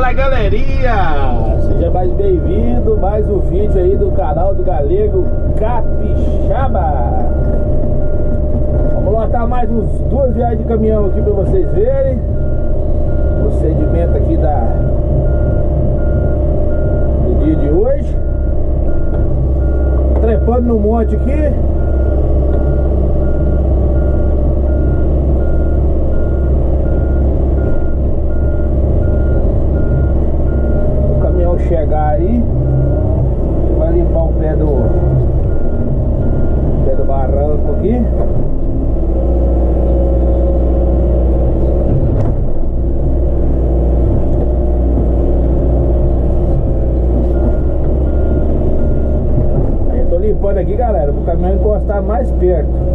Fala galerinha, seja mais bem-vindo mais um vídeo aí do canal do Galego Capixaba. Vamos lotar mais uns 2 viagens de caminhão aqui pra vocês verem o procedimento aqui do dia de hoje. Trepando no monte aqui. Chegar aí, vai limpar o pé do barranco aqui. Aí eu tô limpando aqui, galera, para o caminhão encostar mais perto.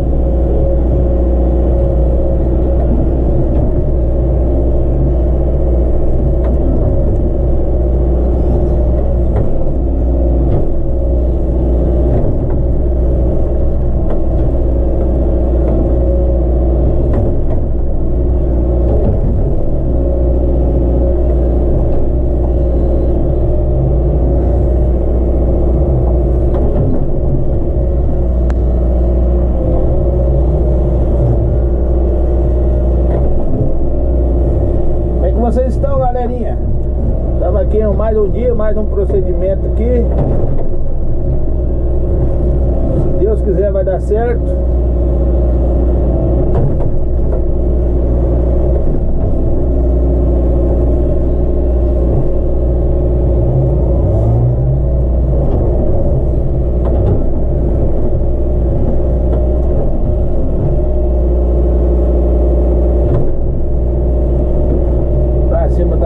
Vocês estão, galerinha? Estamos aqui em mais um dia, mais um procedimento aqui. Se Deus quiser vai dar certo.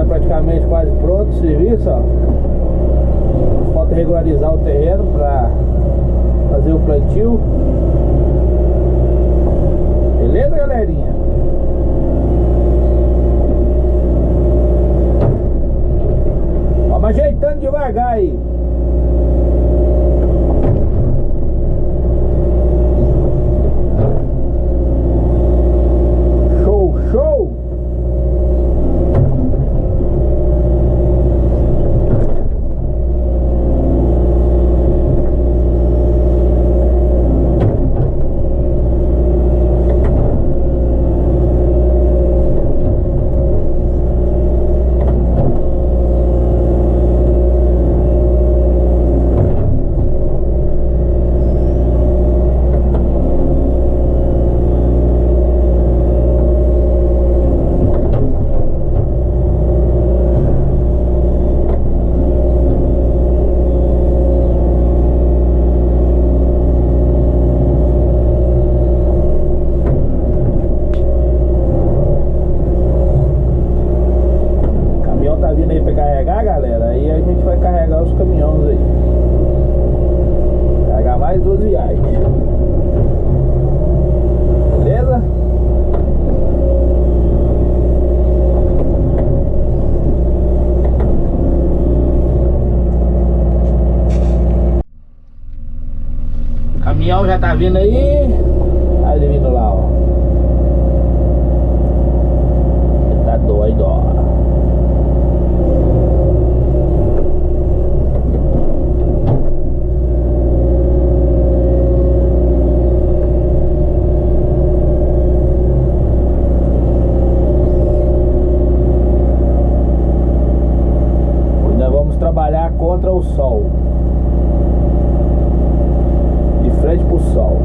Praticamente quase pronto o serviço, ó. Falta regularizar o terreno para fazer o plantio. Beleza, galerinha? Vamos ajeitando devagar aí. Show, show! Galera, aí a gente vai carregar os caminhões aí, carregar mais 2 viagens, beleza? O caminhão já tá vindo aí, tá ele vindo lá, ó. Ele tá doido, ó. Trabalhar contra o sol, de frente pro sol.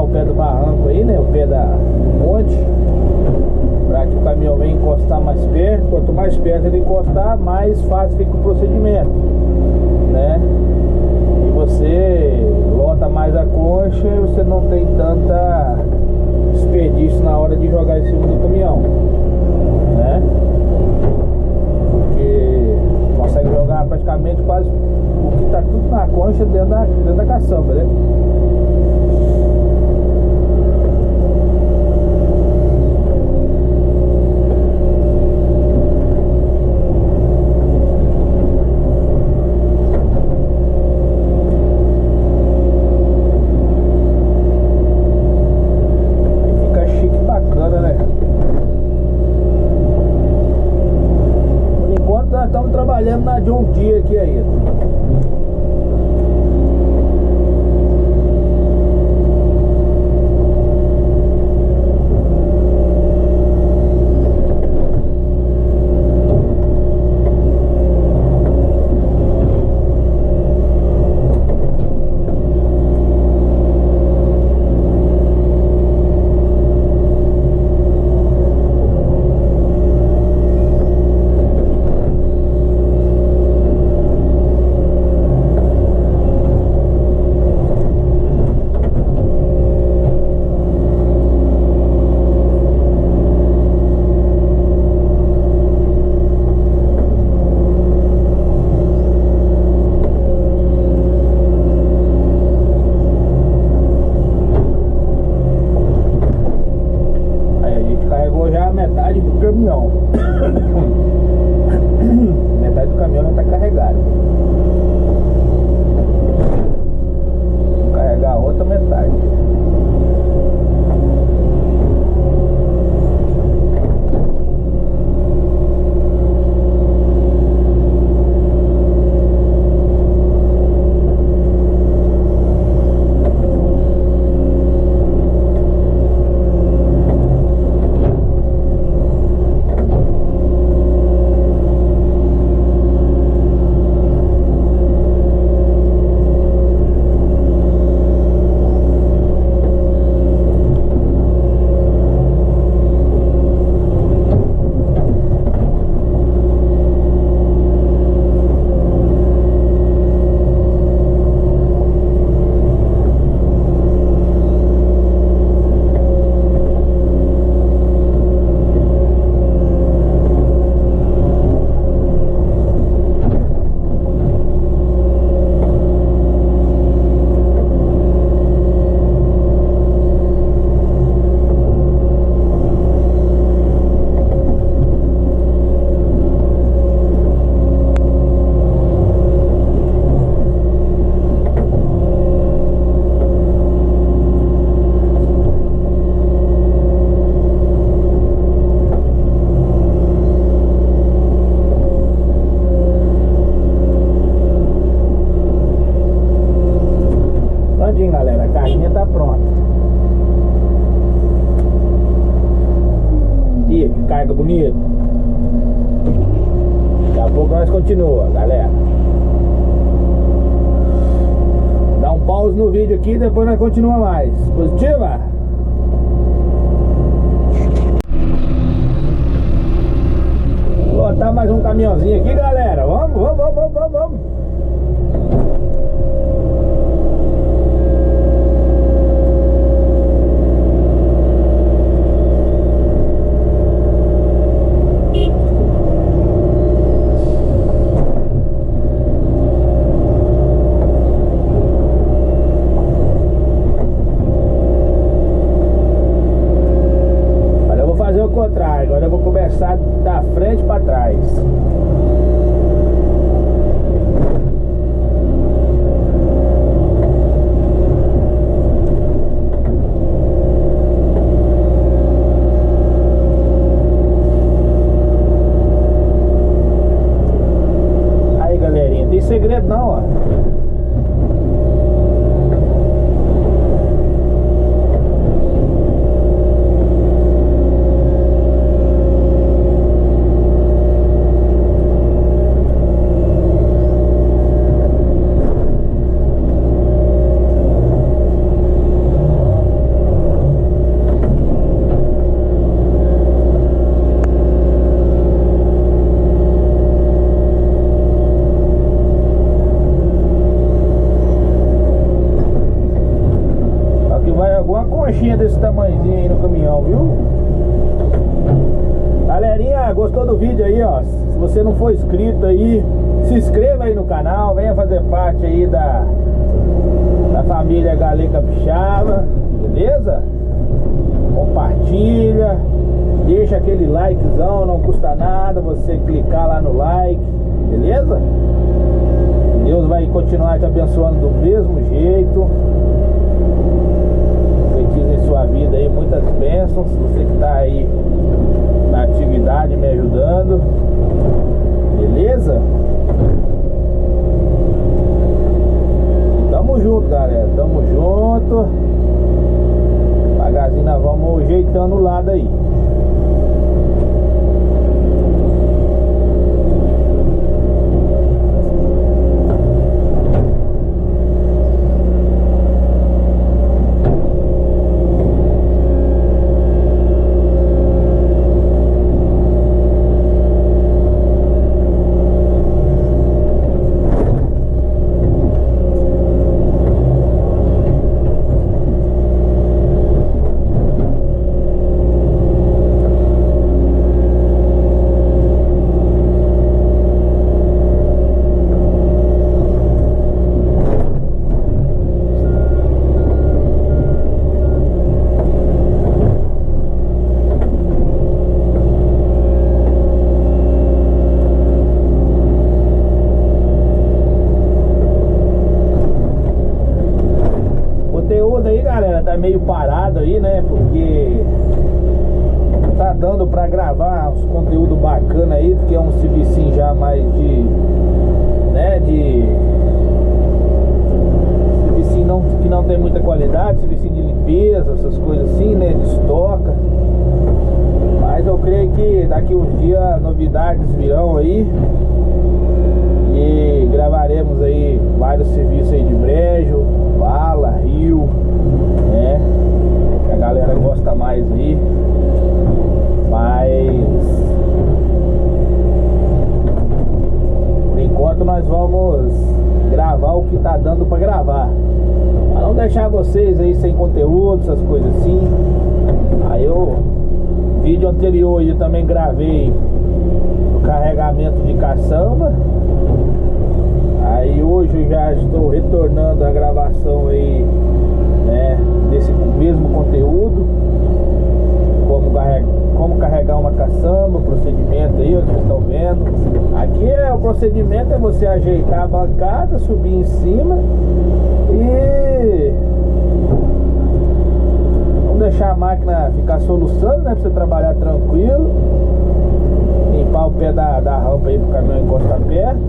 o pé do barranco aí, né? O pé da ponte, para que o caminhão venha encostar mais perto. Quanto mais perto ele encostar, mais fácil fica o procedimento, né? E você lota mais a concha e você não tem tanta desperdício na hora de jogar em cima do caminhão, né? Porque consegue jogar praticamente quase o que tá tudo na concha dentro da caçamba, né? Estamos trabalhando na John Deere aqui ainda. Metade do caminhão. Metade do caminhão já está carregado. Vou carregar a outra metade. Galera, a carrinha tá pronta. E que carga bonita. Daqui a pouco nós continua, galera. Dá um pause no vídeo aqui, depois nós continua mais. Positiva? Vou lotar mais um caminhãozinho aqui, galera. Vamos. Agora eu vou começar da frente para trás. Aí, galerinha, não tem segredo não, ó. conchinha desse tamanhozinho aí no caminhão, viu? Galerinha, gostou do vídeo aí, ó? Se você não for inscrito aí, se inscreva aí no canal, venha fazer parte aí da família Galega Capixaba, beleza? Compartilha, deixa aquele likezão, não custa nada você clicar lá no like, beleza? Deus vai continuar te abençoando do mesmo jeito. Profetiza em sua vida aí muitas bênçãos. Você que tá aí na atividade me ajudando, beleza? Tamo junto, galera, tamo junto. Devagarzinho nós vamos ajeitando o lado aí. Tá meio parado aí, né? Porque tá dando pra gravar uns conteúdos bacanas aí, porque é um serviço já mais de, né, serviço que não tem muita qualidade, serviço de limpeza, essas coisas assim, né, de estoca. Mas eu creio que daqui uns dias novidades virão aí e gravaremos aí vários serviços aí de brejo, bala, rio, né, que a galera gosta mais aí. Mas por enquanto nós vamos gravar o que tá dando pra gravar, pra não deixar vocês aí sem conteúdo, essas coisas assim. Aí vídeo anterior eu também gravei o carregamento de caçamba. Aí hoje eu já estou retornando a gravação aí, né, desse mesmo conteúdo, como carregar uma caçamba, o procedimento aí, vocês estão vendo. Aqui o procedimento é você ajeitar a bancada, subir em cima e não deixar a máquina ficar soluçando, né, pra você trabalhar tranquilo. Limpar o pé da rampa aí pro caminhão encostar perto.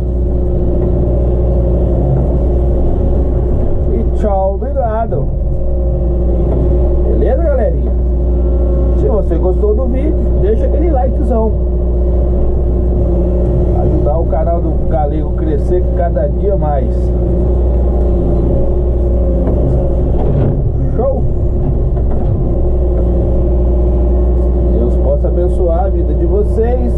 E tchau, obrigado. Beleza, galerinha? Se você gostou do vídeo, deixa aquele likezão. Ajudar o canal do Galego crescer cada dia mais. Show! Deus possa abençoar a vida de vocês.